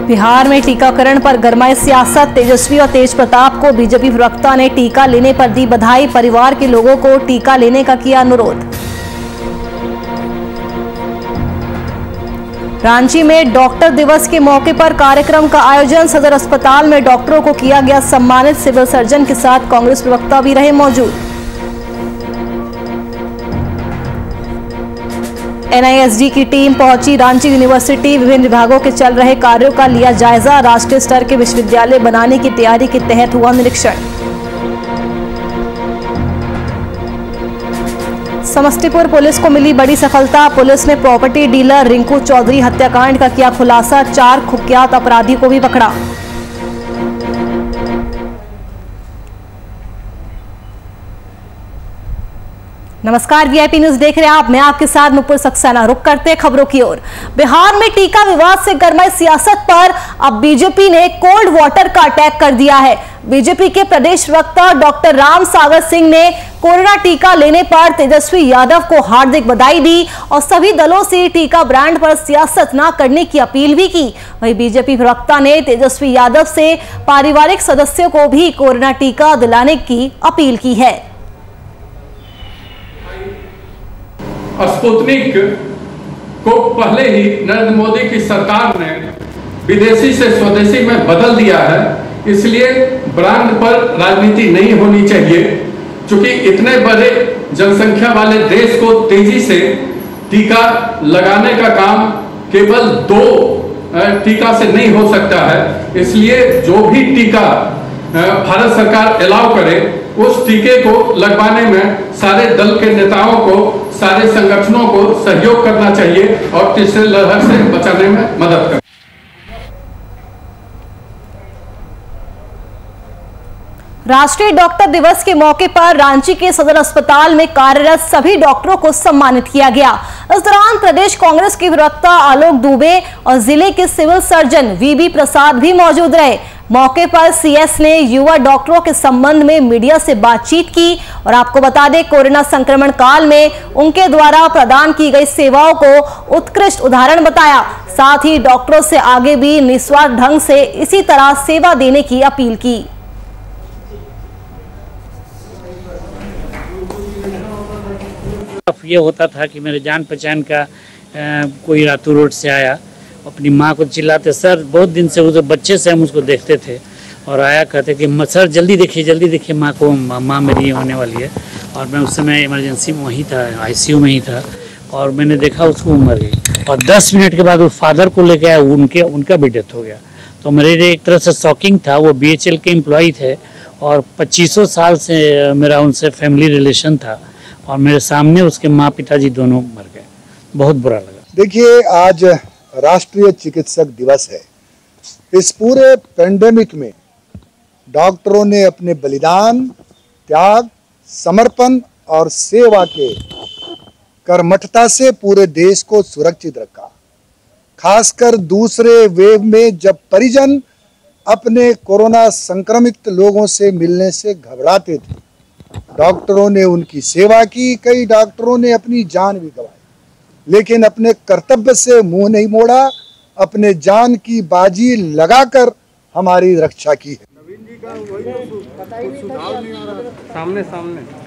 बिहार में टीकाकरण पर गरमाई सियासत। तेजस्वी और तेज प्रताप को बीजेपी प्रवक्ता ने टीका लेने पर दी बधाई। परिवार के लोगों को टीका लेने का किया अनुरोध। रांची में डॉक्टर दिवस के मौके पर कार्यक्रम का आयोजन। सदर अस्पताल में डॉक्टरों को किया गया सम्मानित। सिविल सर्जन के साथ कांग्रेस प्रवक्ता भी रहे मौजूद। एनआईएसडी की टीम पहुंची रांची यूनिवर्सिटी। विभिन्न विभागों के चल रहे कार्यों का लिया जायजा। राष्ट्रीय स्तर के विश्वविद्यालय बनाने की तैयारी के तहत हुआ निरीक्षण। समस्तीपुर पुलिस को मिली बड़ी सफलता। पुलिस ने प्रॉपर्टी डीलर रिंकू चौधरी हत्याकांड का किया खुलासा। 4 कुख्यात अपराधी को भी पकड़ा। नमस्कार, वीआईपी न्यूज देख रहे हैं आप। मैं आपके साथ नुपुर सक्सेना। रुक करते हैं खबरों की ओर। बिहार में टीका विवाद से गरमाई सियासत पर अब बीजेपी ने कोल्ड वाटर का अटैक कर दिया है। बीजेपी के प्रदेश प्रवक्ता डॉक्टर राम सागर सिंह ने कोरोना टीका लेने पर तेजस्वी यादव को हार्दिक बधाई दी और सभी दलों से टीका ब्रांड पर सियासत न करने की अपील भी की। वहीं बीजेपी प्रवक्ता ने तेजस्वी यादव से पारिवारिक सदस्यों को भी कोरोना टीका दिलाने की अपील की है। स्पुतनिक को पहले ही नरेंद्र मोदी की सरकार ने विदेशी से स्वदेशी में बदल दिया है, इसलिए ब्रांड पर राजनीति नहीं होनी चाहिए। क्योंकि इतने बड़े जनसंख्या वाले देश को तेजी से टीका लगाने का काम केवल 2 टीका से नहीं हो सकता है। इसलिए जो भी टीका भारत सरकार अलाउ करे उस टीके को लगवाने में सारे दल के नेताओं को, सारे संगठनों को सहयोग करना चाहिए और तीसरे लहर से बचाने में मदद करना। राष्ट्रीय डॉक्टर दिवस के मौके पर रांची के सदर अस्पताल में कार्यरत सभी डॉक्टरों को सम्मानित किया गया। इस दौरान प्रदेश कांग्रेस के प्रवक्ता आलोक दुबे और जिले के सिविल सर्जन वीबी प्रसाद भी मौजूद रहे। मौके पर सीएस ने युवा डॉक्टरों के संबंध में मीडिया से बातचीत की और आपको बता दें, कोरोना संक्रमण काल में उनके द्वारा प्रदान की गई सेवाओं को उत्कृष्ट उदाहरण बताया। साथ ही डॉक्टरों से आगे भी निस्वार्थ ढंग से इसी तरह सेवा देने की अपील की। ये होता था कि मेरे जान पहचान का कोई रातू रोड से आया, अपनी माँ को चिल्लाते, सर बहुत दिन से वो बच्चे से हम उसको देखते थे और आया कहते कि सर जल्दी देखिए माँ को, माँ मेरी होने वाली है। और मैं उस समय इमरजेंसी में वहीं था, आईसीयू में ही था और मैंने देखा उसको मर गई और 10 मिनट के बाद वो फादर को लेके आया, उनका भी डेथ हो गया। तो मेरे लिए एक तरह से शॉकिंग था। वो BHL के एम्प्लॉय थे और 2500 साल से मेरा उनसे फैमिली रिलेशन था और मेरे सामने उसके माँ पिताजी दोनों मर गए। बहुत बुरा लगा। देखिए, आज राष्ट्रीय चिकित्सक दिवस है। इस पूरे पेंडेमिक में डॉक्टरों ने अपने बलिदान, त्याग, समर्पण और सेवा के कर्मठता से पूरे देश को सुरक्षित रखा। खासकर दूसरे वेव में जब परिजन अपने कोरोना संक्रमित लोगों से मिलने से घबराते थे, डॉक्टरों ने उनकी सेवा की। कई डॉक्टरों ने अपनी जान भी गंवाई, लेकिन अपने कर्तव्य से मुंह नहीं मोड़ा, अपने जान की बाजी लगाकर हमारी रक्षा की है। नवीन जी का वही सुझाव नहीं आ रहा सामने।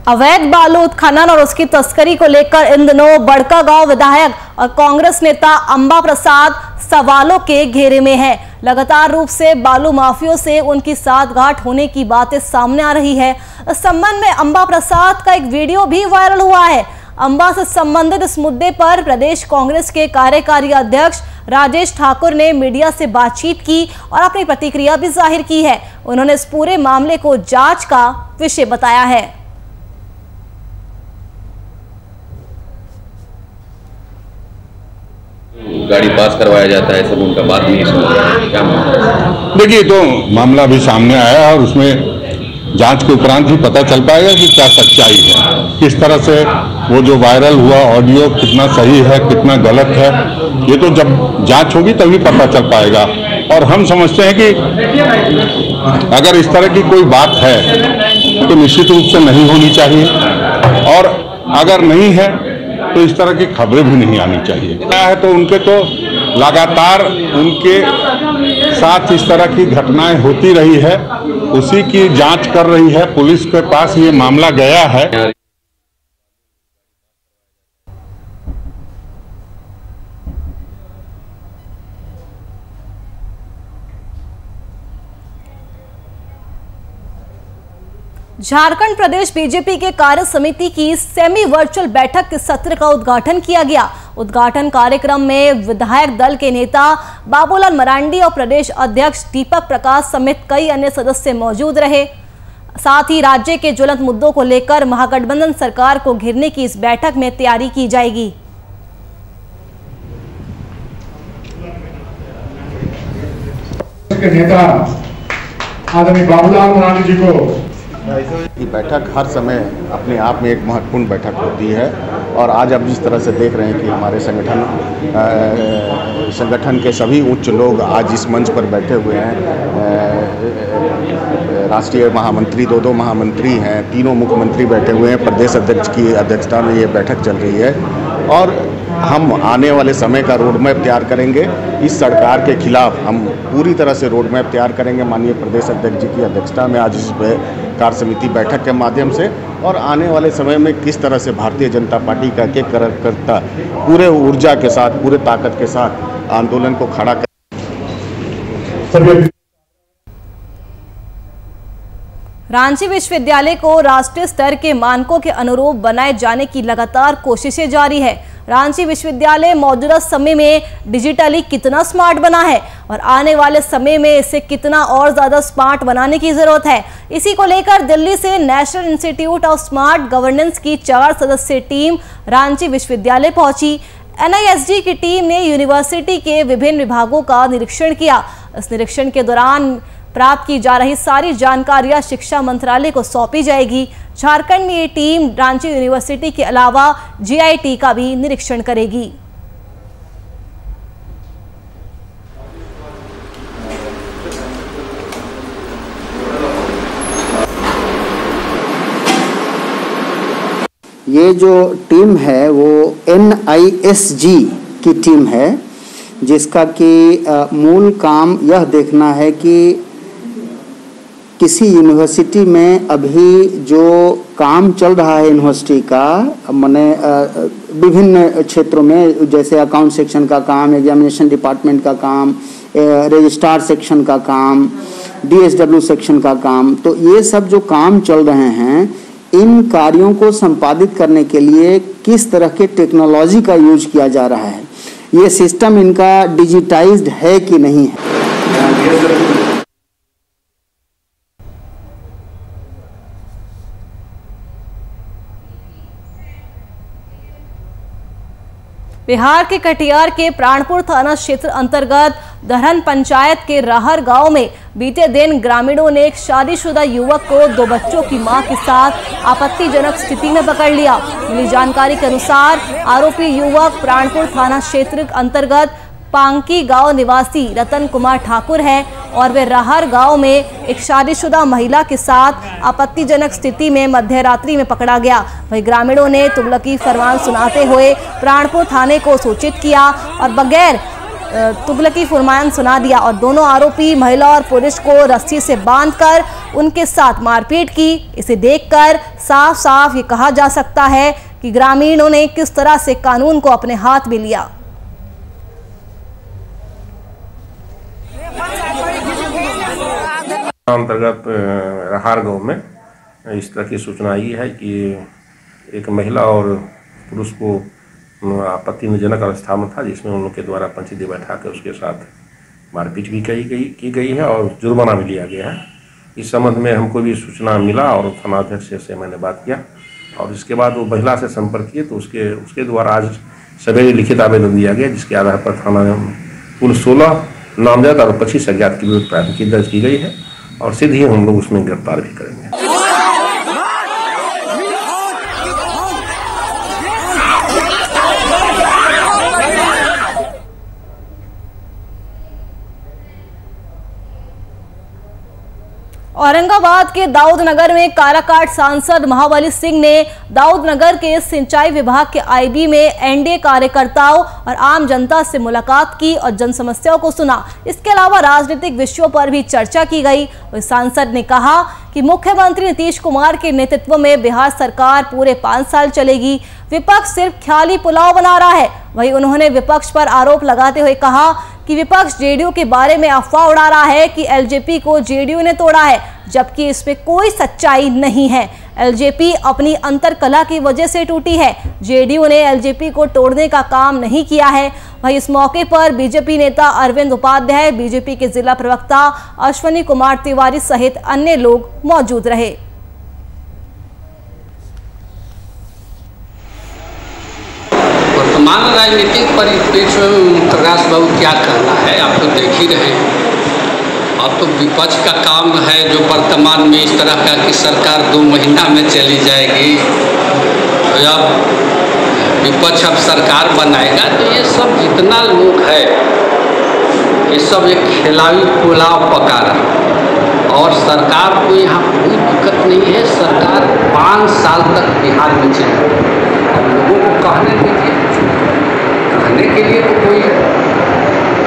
अवैध बालू उत्खनन और उसकी तस्करी को लेकर इन दिनों बड़कागांव विधायक और कांग्रेस नेता अंबा प्रसाद सवालों के घेरे में है। लगातार रूप से बालू माफियों से उनकी साठगांठ होने की बातें सामने आ रही है। इस संबंध में अंबा प्रसाद का एक वीडियो भी वायरल हुआ है। अंबा से संबंधित इस मुद्दे पर प्रदेश कांग्रेस के कार्यकारी अध्यक्ष राजेश ठाकुर ने मीडिया से बातचीत की और अपनी प्रतिक्रिया भी जाहिर की है। उन्होंने इस पूरे मामले को जांच का विषय बताया है। गाड़ी पास करवाया जाता है, सब उनका बात नहीं सुन रहा है। क्या देखिए, तो मामला भी सामने आया और उसमें जांच के उपरांत ही पता चल पाएगा कि क्या सच्चाई है, किस तरह से वो जो वायरल हुआ ऑडियो कितना सही है कितना गलत है। ये तो जब जांच होगी तभी पता चल पाएगा। और हम समझते हैं कि अगर इस तरह की कोई बात है तो निश्चित रूप से नहीं होनी चाहिए, और अगर नहीं है तो इस तरह की खबरें भी नहीं आनी चाहिए। क्या है तो उनके तो लगातार उनके साथ इस तरह की घटनाएं होती रही है, उसी की जांच कर रही है पुलिस के पास ये मामला गया है। झारखंड प्रदेश बीजेपी के कार्य समिति की सेमी वर्चुअल बैठक के सत्र का उद्घाटन किया गया। उद्घाटन कार्यक्रम में विधायक दल के नेता बाबूलाल मरांडी और प्रदेश अध्यक्ष दीपक प्रकाश समेत कई अन्य सदस्य मौजूद रहे। साथ ही राज्य के ज्वलंत मुद्दों को लेकर महागठबंधन सरकार को घेरने की इस बैठक में तैयारी की जाएगी। नेता आदरणीय बाबूलाल मरांडी जी को ये बैठक हर समय अपने आप में एक महत्वपूर्ण बैठक होती है, और आज आप जिस तरह से देख रहे हैं कि हमारे संगठन के सभी उच्च लोग आज इस मंच पर बैठे हुए हैं। राष्ट्रीय महामंत्री, दो महामंत्री हैं, तीनों मुख्यमंत्री बैठे हुए हैं, प्रदेश अध्यक्ष की अध्यक्षता में ये बैठक चल रही है, और हम आने वाले समय का रोड मैप तैयार करेंगे। इस सरकार के खिलाफ हम पूरी तरह से रोड मैप तैयार करेंगे माननीय प्रदेश अध्यक्ष जी की अध्यक्षता में आज इस कार्य समिति बैठक के माध्यम से, और आने वाले समय में किस तरह से भारतीय जनता पार्टी का एक कार्यकर्ता पूरे ऊर्जा के साथ, पूरे ताकत के साथ आंदोलन को खड़ा कर। रांची विश्वविद्यालय को राष्ट्रीय स्तर के मानकों के अनुरूप बनाए जाने की लगातार कोशिशें जारी है। रांची विश्वविद्यालय मौजूदा समय में डिजिटली कितना स्मार्ट बना है और आने वाले समय में इसे कितना और ज्यादा स्मार्ट बनाने की जरूरत है, इसी को लेकर दिल्ली से national institute of smart governance की 4 सदस्यीय टीम रांची विश्वविद्यालय पहुंची। NISG की टीम ने यूनिवर्सिटी के विभिन्न विभागों का निरीक्षण किया। इस निरीक्षण के दौरान प्राप्त की जा रही सारी जानकारियां शिक्षा मंत्रालय को सौंपी जाएगी। झारखंड में ये टीम रांची यूनिवर्सिटी के अलावा GIT का भी निरीक्षण करेगी। ये जो टीम है वो NISG की टीम है, जिसका कि मूल काम यह देखना है कि किसी यूनिवर्सिटी में अभी जो काम चल रहा है यूनिवर्सिटी का, माने विभिन्न क्षेत्रों में, जैसे अकाउंट सेक्शन का काम, एग्जामिनेशन डिपार्टमेंट का काम, रजिस्ट्रार सेक्शन का काम, DSW सेक्शन का काम, तो ये सब जो काम चल रहे हैं, इन कार्यों को संपादित करने के लिए किस तरह के टेक्नोलॉजी का यूज किया जा रहा है, ये सिस्टम इनका डिजिटाइज्ड है कि नहीं है। बिहार के कटिहार के प्राणपुर थाना क्षेत्र अंतर्गत दहरन पंचायत के राहर गांव में बीते दिन ग्रामीणों ने एक शादीशुदा युवक को 2 बच्चों की मां के साथ आपत्तिजनक स्थिति में पकड़ लिया। मिली जानकारी के अनुसार आरोपी युवक प्राणपुर थाना क्षेत्र अंतर्गत पांकी गांव निवासी रतन कुमार ठाकुर है और वे राहर गांव में एक शादीशुदा महिला के साथ आपत्तिजनक स्थिति में मध्यरात्रि में पकड़ा गया। वहीं ग्रामीणों ने तुगलकी फरमान सुनाते हुए प्राणपुर थाने को सूचित किया और बगैर तुगलकी फरमान सुना दिया और दोनों आरोपी महिला और पुरुष को रस्सी से बांधकर उनके साथ मारपीट की। इसे देखकर साफ साफ ये कहा जा सकता है कि ग्रामीणों ने किस तरह से कानून को अपने हाथ में लिया। अंतर्गत राहर गांव में इस तरह की सूचना आई है कि एक महिला और पुरुष को आपत्तिजनक अवस्था में था, जिसमें उन लोग के द्वारा पंचायती बैठा कर उसके साथ मारपीट भी की गई है और जुर्माना भी लिया गया है। इस संबंध में हमको भी सूचना मिला और थानाध्यक्ष से मैंने बात किया और इसके बाद वो महिला से संपर्क किए तो उसके द्वारा आज सवेरे लिखित आवेदन दिया गया, जिसके आधार पर थाना में कुल 16 नामजद और 25 अज्ञात के विरुद्ध प्राथमिकी दर्ज की गई है और सीधे ही हम लोग उसमें गिरफ्तार भी करेंगे। और औरंगाबाद के दाऊदनगर में काराकाट सांसद महाबली सिंह ने दाऊदनगर के सिंचाई विभाग के आईबी में एनडीए कार्यकर्ताओं और आम जनता से मुलाकात की और जन समस्याओं को सुना। इसके अलावा राजनीतिक विषयों पर भी चर्चा की गई। सांसद ने कहा कि मुख्यमंत्री नीतीश कुमार के नेतृत्व में बिहार सरकार पूरे 5 साल चलेगी। विपक्ष सिर्फ ख्याली पुलाव बना रहा है। वहीं उन्होंने विपक्ष पर आरोप लगाते हुए कहा कि विपक्ष जेडीयू के बारे में अफवाह उड़ा रहा है कि एलजेपी को जेडीयू ने तोड़ा है, जबकि इसमें कोई सच्चाई नहीं है। एलजेपी अपनी अंतरकलह की वजह से टूटी है। जेडीयू ने एलजेपी को तोड़ने का काम नहीं किया है। वहीं इस मौके पर बीजेपी नेता अरविंद उपाध्याय, बीजेपी के जिला प्रवक्ता अश्विनी कुमार तिवारी सहित अन्य लोग मौजूद रहे। वर्तमान राजनीतिक परिप्रेक्ष्य में प्रकाश बाबू क्या कहना है, आप तो देख ही रहे हैं। अब तो विपक्ष का काम है जो वर्तमान में इस तरह का कि सरकार 2 महीना में चली जाएगी, अब विपक्ष अब सरकार बनाएगा, तो ये सब जितना लोग है ये सब एक खिलाड़ी पुलाव पका रहा। और सरकार को यहाँ कोई दिक्कत नहीं है, सरकार 5 साल तक बिहार में चलेगी। अब लोगों को कहने दीजिए, कहने के लिए तो कोई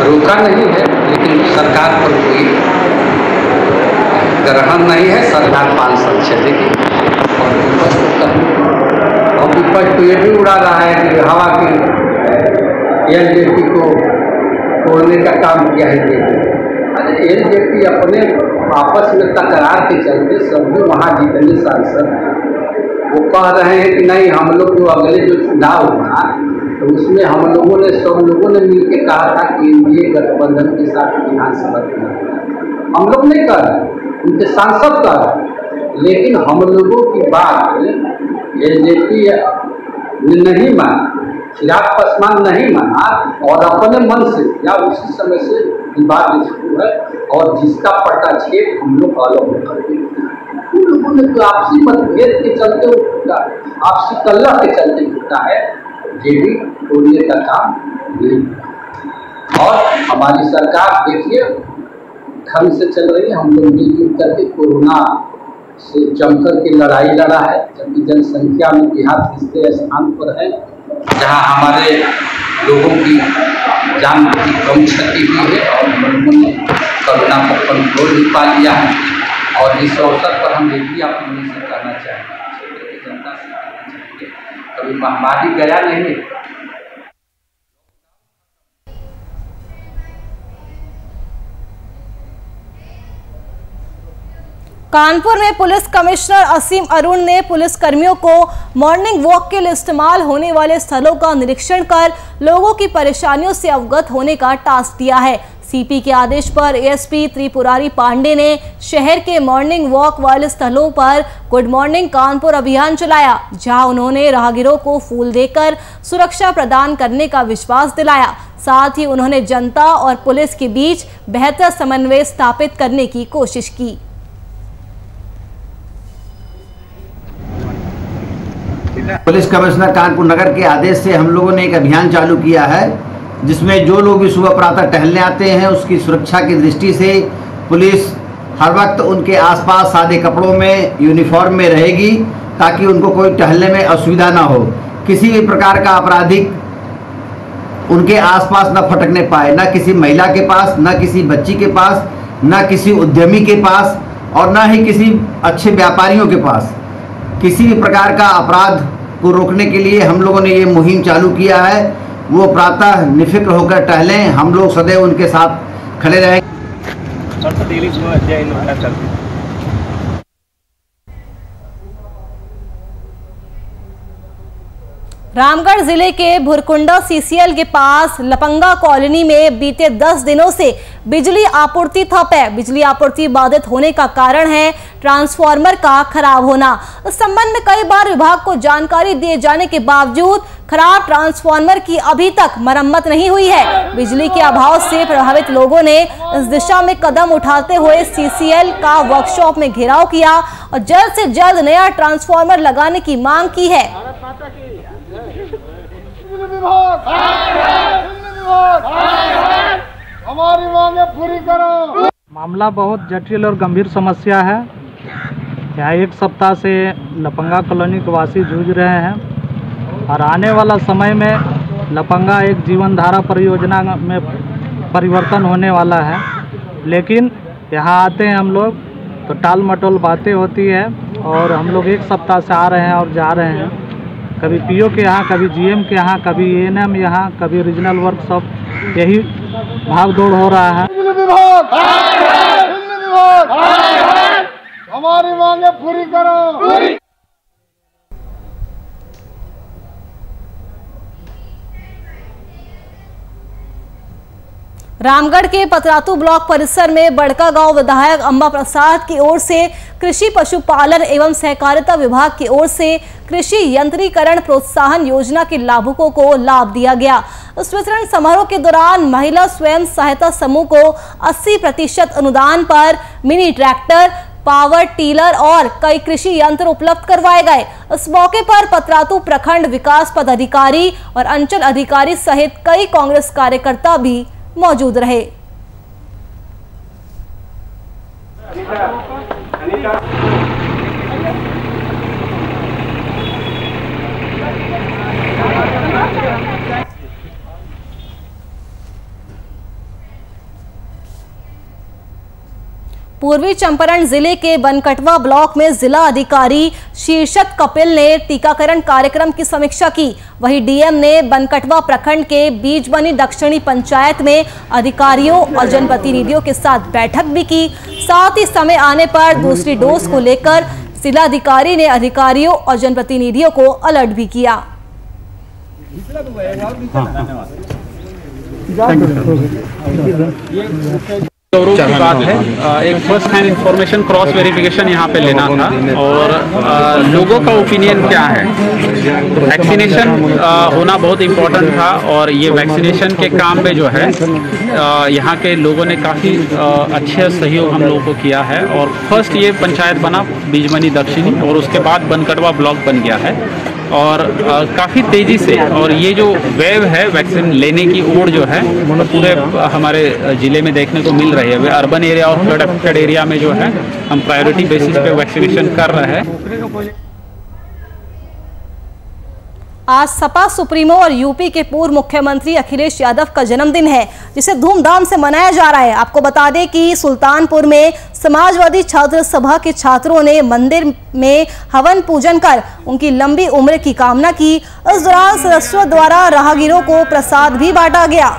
रोका नहीं है, लेकिन सरकार पर कोई ग्रहण नहीं है। सरकार 5 साल चलेगी और विपक्ष को कहने, और विपक्ष तो ये भी उड़ा रहा है कि हवा की एलजेपी को तोड़ने का काम किया है। अरे एलजेपी अपने आपस में तकरार के चलते सभी वहाँ जितने सांसद वो कह रहे हैं कि नहीं, हम लोग जो अगले जो चुनाव हुआ तो उसमें हम लोगों ने सब लोगों ने मिलकर कहा था कि एनडीए गठबंधन के साथ विधानसभा चुनाव हम लोग नहीं कर रहे, उनके सांसद कर रहे, लेकिन हम लोगों की बात एलजेपी ने नहीं माना, चिराग पासवान नहीं माना और अपने मन से या उसी समय से विवाद शुरू है और जिसका पट्टाछेद हम लोग अलग कर दिए। उन लोगों ने तो आपसी मतभेद के चलते उठा, आपसी कलह के चलते उठा है, जेडी तोड़ने का काम नहीं। और हमारी सरकार देखिए ढंग से चल रही है। हम लोग मिलजुल करके कोरोना से जमकर के लड़ाई लड़ा है, जबकि जनसंख्या में बिहार तीसरे स्थान पर है, जहां हमारे लोगों की जान की कम क्षति हुई है और लोगों ने कोरोना को कंट्रोल भी पा लिया है। और इस अवसर पर हम ये भी आप लोगों से कहना चाहेंगे, क्षेत्र की जनता से कहना चाहेंगे, कभी महामारी गया नहीं है। कानपुर में पुलिस कमिश्नर असीम अरुण ने पुलिस कर्मियों को मॉर्निंग वॉक के लिए इस्तेमाल होने वाले स्थलों का निरीक्षण कर लोगों की परेशानियों से अवगत होने का टास्क दिया है। सीपी के आदेश पर एएसपी त्रिपुरारी पांडे ने शहर के मॉर्निंग वॉक वाले स्थलों पर गुड मॉर्निंग कानपुर अभियान चलाया, जहां उन्होंने राहगीरों को फूल देकर सुरक्षा प्रदान करने का विश्वास दिलाया। साथ ही उन्होंने जनता और पुलिस के बीच बेहतर समन्वय स्थापित करने की कोशिश की। पुलिस कमिश्नर कानपुर नगर के आदेश से हम लोगों ने एक अभियान चालू किया है, जिसमें जो लोग भी सुबह प्रातः टहलने आते हैं उसकी सुरक्षा की दृष्टि से पुलिस हर वक्त उनके आसपास सादे कपड़ों में यूनिफॉर्म में रहेगी, ताकि उनको कोई टहलने में असुविधा ना हो। किसी भी प्रकार का आपराधिक उनके आसपास न फटकने पाए, न किसी महिला के पास, न किसी बच्ची के पास, न किसी उद्यमी के पास और न ही किसी अच्छे व्यापारियों के पास। किसी भी प्रकार का अपराध को रोकने के लिए हम लोगों ने ये मुहिम चालू किया है। वो प्रातः निफिक्र होकर टहलें, हम लोग सदैव उनके साथ खड़े रहेंगे। रामगढ़ जिले के भुरकुंडा सीसीएल के पास लपंगा कॉलोनी में बीते 10 दिनों से बिजली आपूर्ति ठप है। बिजली आपूर्ति बाधित होने का कारण है ट्रांसफार्मर का खराब होना। इस संबंध में कई बार विभाग को जानकारी दिए जाने के बावजूद खराब ट्रांसफार्मर की अभी तक मरम्मत नहीं हुई है। बिजली के अभाव से प्रभावित लोगों ने इस दिशा में कदम उठाते हुए सीसीएल का वर्कशॉप में घेराव किया और जल्द से जल्द नया ट्रांसफार्मर लगाने की मांग की है। हमारी मांगे पूरी करो। मामला बहुत जटिल और गंभीर समस्या है। यहाँ एक सप्ताह से लपंगा कॉलोनी के वासी जूझ रहे हैं और आने वाला समय में लपंगा एक जीवन धारा परियोजना में परिवर्तन होने वाला है। लेकिन यहाँ आते हैं हम लोग तो टाल मटोल बातें होती है और हम लोग एक सप्ताह से आ रहे हैं और जा रहे हैं, कभी पीओ के यहाँ, कभी जीएम के यहाँ, कभी एएनएम यहाँ, कभी रीजनल वर्कशॉप, यही भाग दौड़ हो रहा है। हमारी मांगे पूरी करो। रामगढ़ के पतरातू ब्लॉक परिसर में बड़कागांव विधायक अंबा प्रसाद की ओर से कृषि पशुपालन एवं सहकारिता विभाग की ओर से कृषि यंत्रीकरण प्रोत्साहन योजना के लाभुकों को लाभ दिया गया। इस वितरण समारोह के दौरान महिला स्वयं सहायता समूह को 80% अनुदान पर मिनी ट्रैक्टर, पावर टीलर और कई कृषि यंत्र उपलब्ध करवाए गए। इस मौके पर पतरातू प्रखंड विकास पदाधिकारी और अंचल अधिकारी सहित कई कांग्रेस कार्यकर्ता भी मौजूद रहे। पूर्वी चंपारण जिले के बनकटवा ब्लॉक में जिला अधिकारी शीर्षत कपिल ने टीकाकरण कार्यक्रम की समीक्षा की। वहीं डीएम ने बनकटवा प्रखंड के बीजबनी दक्षिणी पंचायत में अधिकारियों और जनप्रतिनिधियों के साथ बैठक भी की। साथ ही समय आने पर दूसरी डोज को लेकर जिलाधिकारी ने अधिकारियों और जनप्रतिनिधियों को अलर्ट भी किया। गौरव की बात है, एक first hand information cross verification यहाँ पे लेना था और लोगों का ओपिनियन क्या है। वैक्सीनेशन होना बहुत इम्पोर्टेंट था और ये वैक्सीनेशन के काम में जो है यहाँ के लोगों ने काफ़ी अच्छे सहयोग हम लोगों को किया है। और फर्स्ट ये पंचायत बना बीजमनी दक्षिणी और उसके बाद बनकटवा ब्लॉक बन गया है और काफ़ी तेज़ी से, और ये जो वेव है वैक्सीन लेने की ओर जो है पूरे हमारे ज़िले में देखने को मिल रही है। अर्बन एरिया और फ्लड अफेक्टेड एरिया में जो है हम प्रायोरिटी बेसिस पे वैक्सीनेशन कर रहे हैं। आज सपा सुप्रीमो और यूपी के पूर्व मुख्यमंत्री अखिलेश यादव का जन्मदिन है, जिसे धूमधाम से मनाया जा रहा है। आपको बता दें कि सुल्तानपुर में समाजवादी छात्र सभा के छात्रों ने मंदिर में हवन पूजन कर उनकी लंबी उम्र की कामना की। इस दौरान सदस्यों द्वारा राहगीरों को प्रसाद भी बांटा गया।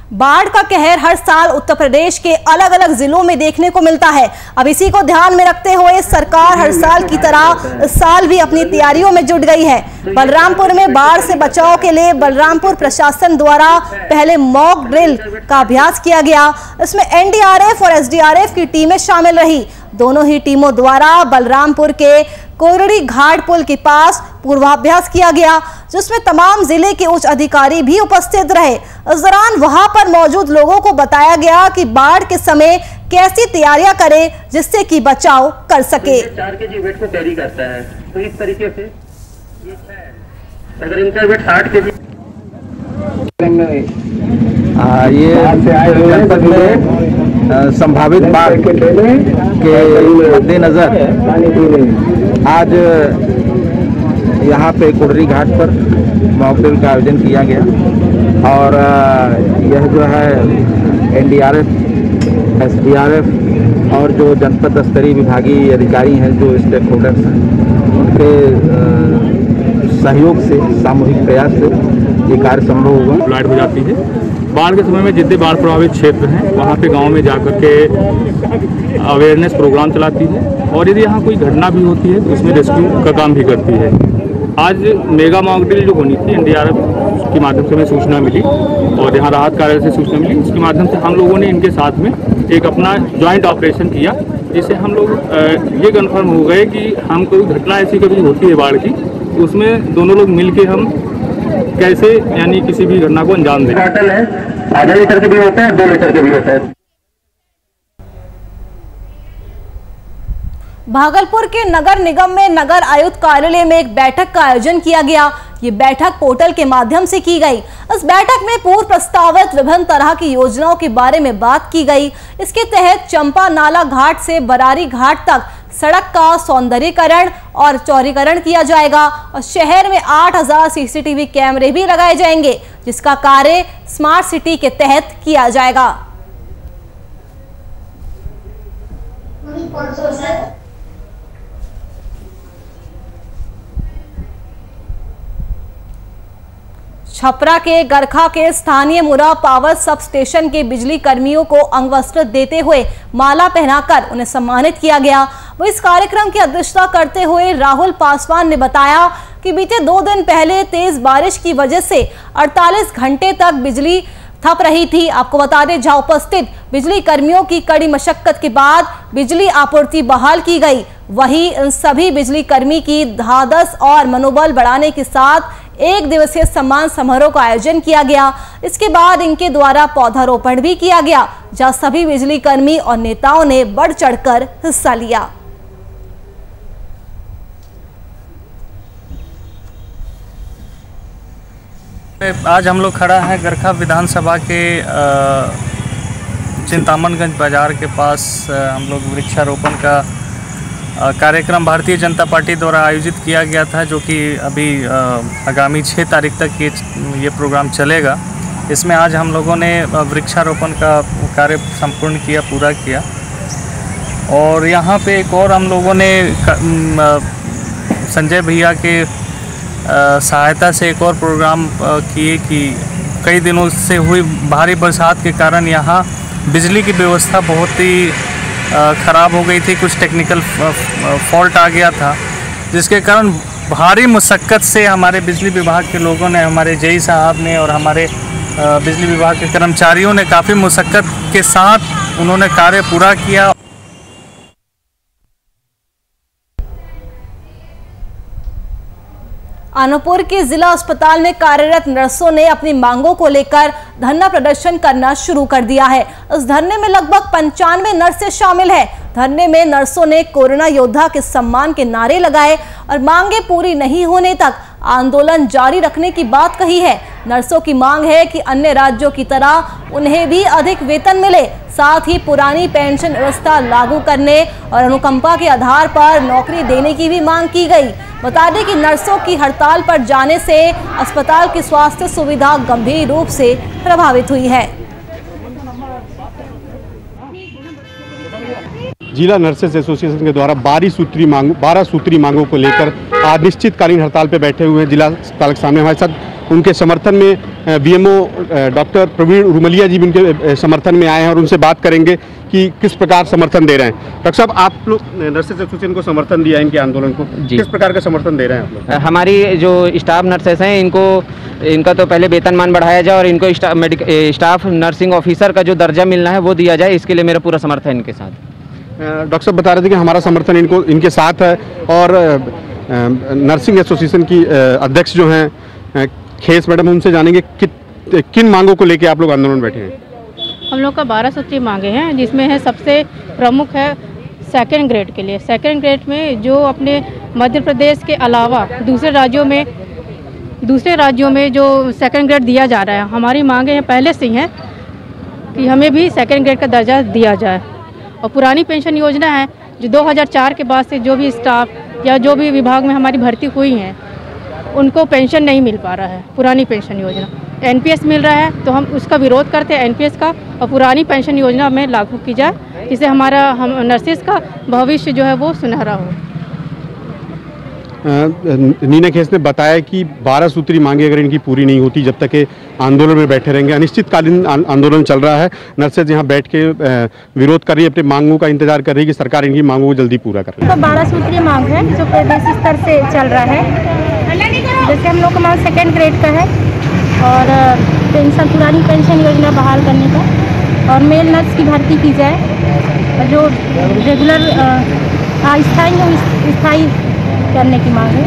बाढ़ का कहर हर साल उत्तर प्रदेश के अलग अलग जिलों में देखने को मिलता है। अब इसी को ध्यान में रखते हुए सरकार हर साल की तरह इस साल भी अपनी तैयारियों में जुट गई है। बलरामपुर में बाढ़ से बचाव के लिए बलरामपुर प्रशासन द्वारा पहले मॉक ड्रिल का अभ्यास किया गया। इसमें एनडीआरएफ और एसडीआरएफ की टीमें शामिल रही। दोनों ही टीमों द्वारा बलरामपुर के कोरड़ी घाट पुल के पास पूर्वाभ्यास किया गया, जिसमें तमाम जिले के उच्च अधिकारी भी उपस्थित रहे। इस दौरान वहां पर मौजूद लोगों को बताया गया कि बाढ़ के समय कैसी तैयारियां करें जिससे कि बचाव कर सके। 4 केजी वेट को कैरी करता है, तो इस तरीके से अगर इनका वेट 60 केजी ये जनपद में संभावित बाढ़ के मद्देनजर आज यहाँ पे कुर्री घाट पर मॉक ड्रिल का आयोजन किया गया और यह जो है एनडीआरएफ, एसडीआरएफ और जो जनपद स्तरीय विभागीय अधिकारी हैं, जो स्टेक होल्डर्स हैं, उनके सहयोग से, सामूहिक प्रयास से ये कार्य संभव हुआ। फ्लड हो जाती है बाढ़ के समय में। जितने बाढ़ प्रभावित क्षेत्र हैं वहाँ पे गांव में जाकर के अवेयरनेस प्रोग्राम चलाती है और यदि यहाँ कोई घटना भी होती है तो उसमें रेस्क्यू का काम भी करती है। आज मेगा मॉक ड्रिल जो होनी थी एनडीआरएफ के माध्यम से हमें सूचना मिली और यहाँ राहत कार्यालय से सूचना मिली, इसके माध्यम से हम लोगों ने इनके साथ में एक अपना ज्वाइंट ऑपरेशन किया, जिससे हम लोग ये कन्फर्म हो गए कि हम कोई घटना ऐसी कभी होती है बाढ़ की, उसमें दोनों लोग मिल के हम कैसे यानी किसी भी घटना को अंजाम दें। बॉटल है, आधा लीटर के भी होता है, 2 लीटर के भी होता है। भागलपुर के नगर निगम में नगर आयुक्त कार्यालय में एक बैठक का आयोजन किया गया। ये बैठक पोर्टल के माध्यम से की गई। इस बैठक में पूर्व प्रस्तावित विभिन्न तरह की योजनाओं के बारे में बात की गई। इसके तहत चंपा नाला घाट से बरारी घाट तक सड़क का सौंदर्यीकरण और चौड़ीकरण किया जाएगा और शहर में 8000 सीसीटीवी कैमरे भी लगाए जाएंगे, जिसका कार्य स्मार्ट सिटी के तहत किया जाएगा। छपरा के गरखा के स्थानीय मुरा पावर सब स्टेशन के बिजली कर्मियों को अंगवस्त्र देते हुए माला पहनाकर उन्हें सम्मानित किया गया। वो इस कार्यक्रम की अध्यक्षता करते हुए राहुल पासवान ने बताया कि बीते 2 दिन पहले तेज बारिश की वजह से 48 घंटे तक बिजली थप रही थी। आपको बता दें, जहां उपस्थित बिजली कर्मियों की कड़ी मशक्कत के बाद बिजली आपूर्ति बहाल की गई, वहीं इन सभी बिजली कर्मी की धादस और मनोबल बढ़ाने के साथ 1 दिवसीय सम्मान समारोह का आयोजन किया गया। इसके बाद इनके द्वारा पौधारोपण भी किया गया, जहां सभी बिजली कर्मी और नेताओं ने बढ़ चढ़कर हिस्सा लिया। आज हम लोग खड़ा है गरखा विधानसभा के चिंतामणगंज बाजार के पास। हम लोग वृक्षारोपण का कार्यक्रम भारतीय जनता पार्टी द्वारा आयोजित किया गया था, जो कि अभी आगामी 6 तारीख तक ये प्रोग्राम चलेगा। इसमें आज हम लोगों ने वृक्षारोपण का कार्य संपूर्ण किया, पूरा किया। और यहाँ पे एक और हम लोगों ने संजय भैया के सहायता से एक और प्रोग्राम किए कि कई दिनों से हुई भारी बरसात के कारण यहाँ बिजली की व्यवस्था बहुत ही ख़राब हो गई थी। कुछ टेक्निकल फॉल्ट आ गया था, जिसके कारण भारी मुशक्क़त से हमारे बिजली विभाग के लोगों ने, हमारे जेई साहब ने और हमारे बिजली विभाग के कर्मचारियों ने काफ़ी मुशक्क़त के साथ उन्होंने कार्य पूरा किया। अनूपपुर के जिला अस्पताल में कार्यरत नर्सों ने अपनी मांगों को लेकर धरना प्रदर्शन करना शुरू कर दिया है। इस धरने में लगभग 95 नर्सें शामिल हैं। धरने में नर्सों ने कोरोना योद्धा के सम्मान के नारे लगाए और मांगे पूरी नहीं होने तक आंदोलन जारी रखने की बात कही है। नर्सों की मांग है कि अन्य राज्यों की तरह उन्हें भी अधिक वेतन मिले, साथ ही पुरानी पेंशन व्यवस्था लागू करने और अनुकंपा के आधार पर नौकरी देने की भी मांग की गई। बता दें कि नर्सों की हड़ताल पर जाने से अस्पताल की स्वास्थ्य सुविधा गंभीर रूप से प्रभावित हुई है। जिला नर्सेस एसोसिएशन के द्वारा 12 सूत्री मांगों को लेकर अनिश्चितकालीन हड़ताल पर बैठे हुए हैं। जिला अस्पताल के सामने हमारे साथ उनके समर्थन में बीएमओ डॉक्टर प्रवीण उर्मलिया जी भी उनके समर्थन में आए हैं और उनसे बात करेंगे कि किस प्रकार समर्थन दे रहे हैं। डॉक्टर साहब, आप लोग नर्सेस एसोसिएशन को समर्थन दिया है इनके आंदोलन को, किस प्रकार का समर्थन दे रहे हैं आप लोग? हमारी जो स्टाफ नर्सेस हैं इनका तो पहले वेतनमान बढ़ाया जाए और इनको स्टाफ नर्सिंग ऑफिसर का जो दर्जा मिलना है वो दिया जाए, इसके लिए मेरा पूरा समर्थन है इनके साथ। डॉक्टर साहब बता रहे थे कि हमारा समर्थन इनके साथ है और नर्सिंग एसोसिएशन की अध्यक्ष जो हैं खेस मैडम, उनसे जानेंगे किन मांगों को लेकर आप लोग आंदोलन बैठे हैं। हम लोग का 12 सूत्री मांगे हैं, जिसमें है सबसे प्रमुख है सेकंड ग्रेड के लिए। सेकंड ग्रेड में जो अपने मध्य प्रदेश के अलावा दूसरे राज्यों में जो सेकंड ग्रेड दिया जा रहा है, हमारी मांगे हैं पहले से ही हैं कि हमें भी सेकंड ग्रेड का दर्जा दिया जाए। और पुरानी पेंशन योजना है जो 2004 के बाद से जो भी स्टाफ या जो भी विभाग में हमारी भर्ती हुई हैं उनको पेंशन नहीं मिल पा रहा है। पुरानी पेंशन योजना एनपीएस मिल रहा है, तो हम उसका विरोध करते हैं एनपीएस का, और पुरानी पेंशन योजना में लागू की जाए, जिससे हम नर्सेस का भविष्य जो है वो सुनहरा हो। नीना खेस ने बताया कि 12 सूत्री मांगे अगर इनकी पूरी नहीं होती जब तक आंदोलन में बैठे रहेंगे। अनिश्चितकालीन आंदोलन चल रहा है। नर्सेज यहाँ बैठ के विरोध कर रही है, अपनी मांगों का इंतजार कर रही है कि सरकार इनकी मांगों को जल्दी पूरा कर ले। तो 12 सूत्री मांग है जो प्रदेश स्तर से चल रहा है। जैसे हम लोग का मांग सेकेंड ग्रेड का है और पेंशन, पुरानी पेंशन योजना बहाल करने का, और मेल नर्स की भर्ती की जाए, जो रेगुलर स्थायी करने की मांग है।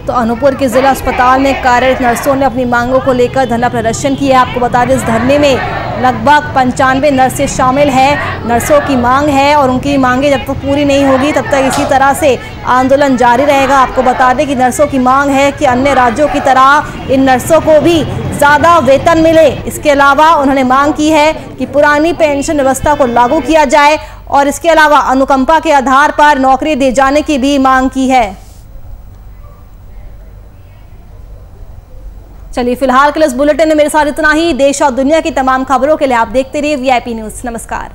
तो अनूपपुर के जिला अस्पताल में कार्यरत नर्सों ने अपनी मांगों को लेकर धरना प्रदर्शन किया। आपको बता दें, इस धरने में लगभग 95 नर्सें शामिल हैं। नर्सों की मांग है और उनकी मांगें जब तक पूरी नहीं होगी तब तक इसी तरह से आंदोलन जारी रहेगा। आपको बता दें कि नर्सों की मांग है कि अन्य राज्यों की तरह इन नर्सों को भी ज़्यादा वेतन मिले। इसके अलावा उन्होंने मांग की है कि पुरानी पेंशन व्यवस्था को लागू किया जाए और इसके अलावा अनुकंपा के आधार पर नौकरी दिए जाने की भी मांग की है। चलिए, फिलहाल के लिए इस बुलेटिन में मेरे साथ इतना ही। देश और दुनिया की तमाम खबरों के लिए आप देखते रहिए VIP न्यूज़। नमस्कार।